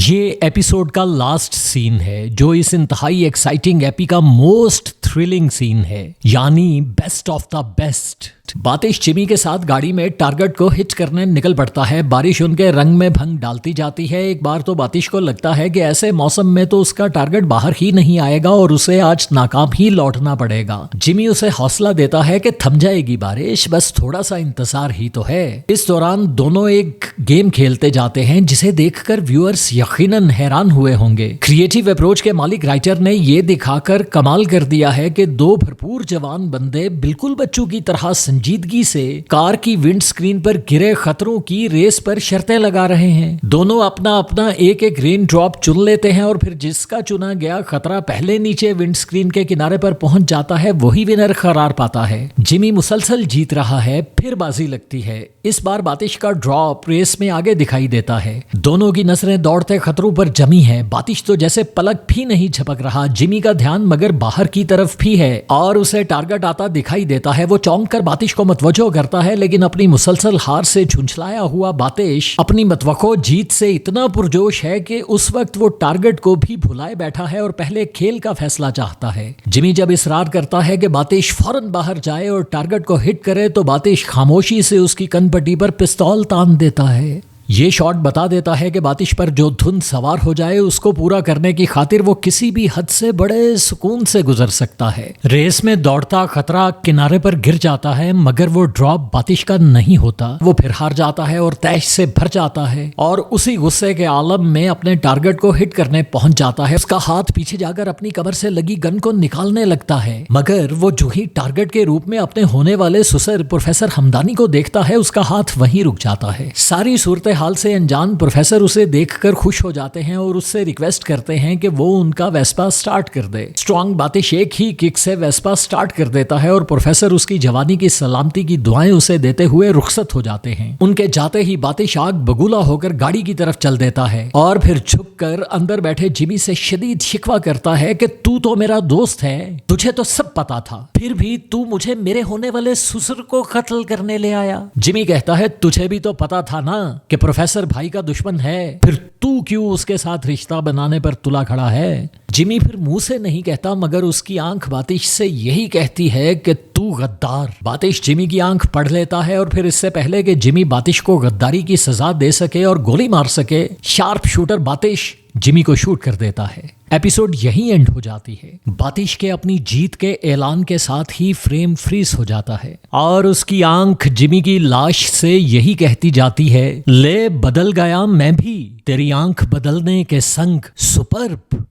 ये एपिसोड का last scene है जो इस इंतहाई एक्साइटिंग एपी का मोस्ट थ्रिलिंग सीन है, यानी best of the best. बातिश Jimmy के साथ गाड़ी में टारगेट को हिट करने निकल पड़ता है। बारिश उनके रंग में भंग डालती जाती है। एक बार तो बातिश को लगता है कि ऐसे मौसम में तो उसका टारगेट बाहर ही नहीं आएगा और उसे आज नाकाम ही लौटना पड़ेगा। जिमी उसे हौसला देता है कि थम जाएगी बारिश, बस थोड़ा सा इंतजार ही तो है। इस दौरान दोनों एक गेम खेलते जाते हैं जिसे देखकर व्यूअर्स यकीनन हैरान हुए होंगे। क्रिएटिव अप्रोच के मालिक राइटर ने ये दिखाकर कमाल कर दिया है कि दो भरपूर जवान बंदे बिल्कुल बच्चों की तरह संजीदगी से कार की विंड स्क्रीन पर गिरे खतरों की रेस पर शर्तें लगा रहे हैं। दोनों अपना अपना एक एक रेन ड्रॉप चुन लेते हैं और फिर जिसका चुना गया खतरा पहले नीचे विंड स्क्रीन के किनारे पर पहुंच जाता है वही विनर करार पाता है। जिमी मुसलसल जीत रहा है, फिर बाजी लगती है। इस बार बातिश का ड्रॉप रेस में आगे दिखाई देता है। दोनों की नजरें दौड़ते खतरों पर जमी है। बातिश तो जैसे पलक भी नहीं झपक रहा। जिमी का ध्यान मगर बाहर की तरफ भी है और उसे टारगेट आता दिखाई देता है। वो चौंक कर बातिश को मतवजो करता है, लेकिन अपनी मुसलसल हार से झुंझलाया हुआ बातिश अपनी मतवको जीत से इतना पुरजोश है कि उस वक्त वो टारगेट को भी भुलाए बैठा है और पहले खेल का फैसला चाहता है। जिमी जब इसरार करता है कि बातिश फौरन बाहर जाए और टारगेट को हिट करे तो बातिश खामोशी से उसकी कनपट्टी पर पिस्तौल तान देता है। ये शॉट बता देता है कि बातिश पर जो धुन सवार हो जाए उसको पूरा करने की खातिर वो किसी भी हद से बड़े सुकून से गुजर सकता है। रेस में दौड़ता खतरा किनारे पर गिर जाता है मगर वो ड्रॉप बातिश का नहीं होता। वो फिर हार जाता है और तैश से भर जाता है और उसी गुस्से के आलम में अपने टारगेट को हिट करने पहुंच जाता है। उसका हाथ पीछे जाकर अपनी कमर से लगी गन को निकालने लगता है मगर वो जो ही टारगेट के रूप में अपने होने वाले सुसर प्रोफेसर हमदानी को देखता है उसका हाथ वहीं रुक जाता है। सारी सूरत हाल से अनजान प्रोफेसर उसे देखकर खुश हो जाते हैं और उससे रिक्वेस्ट करते हैं कि वो उनका वेस्पा स्टार्ट कर दे। स्ट्रॉन्ग बातिश एक ही किक से वेस्पा स्टार्ट कर देता है और प्रोफेसर उसकी जवानी की सलामती की दुआएं उसे देते हुए रुखसत हो जाते हैं। उनके जाते ही बातिश आग बगुला होकर गाड़ी की तरफ चल देता है और फिर झुककर अंदर बैठे जिमी से शदीद शिकवा करता है कि तू तो मेरा दोस्त है, तुझे तो सब पता था, फिर भी तू मुझे मेरे होने वाले ससुर को कत्ल करने ले आया। जिमी कहता है तुझे भी तो पता था ना कि प्रोफेसर भाई का दुश्मन है, फिर तू क्यों उसके साथ रिश्ता बनाने पर तुला खड़ा है। जिमी फिर मुंह से नहीं कहता मगर उसकी आंख बातिश से यही कहती है कि तू गद्दार। बातिश जिमी की आंख पढ़ लेता है और फिर इससे पहले कि जिमी बातिश को गद्दारी की सजा दे सके और गोली मार सके, शार्प शूटर बातिश जिमी को शूट कर देता है। एपिसोड यहीं एंड हो जाती है। बातिश के अपनी जीत के ऐलान के साथ ही फ्रेम फ्रीज हो जाता है और उसकी आंख जिमी की लाश से यही कहती जाती है, ले बदल गया मैं भी तेरी आंख बदलने के संग सुपर्ब।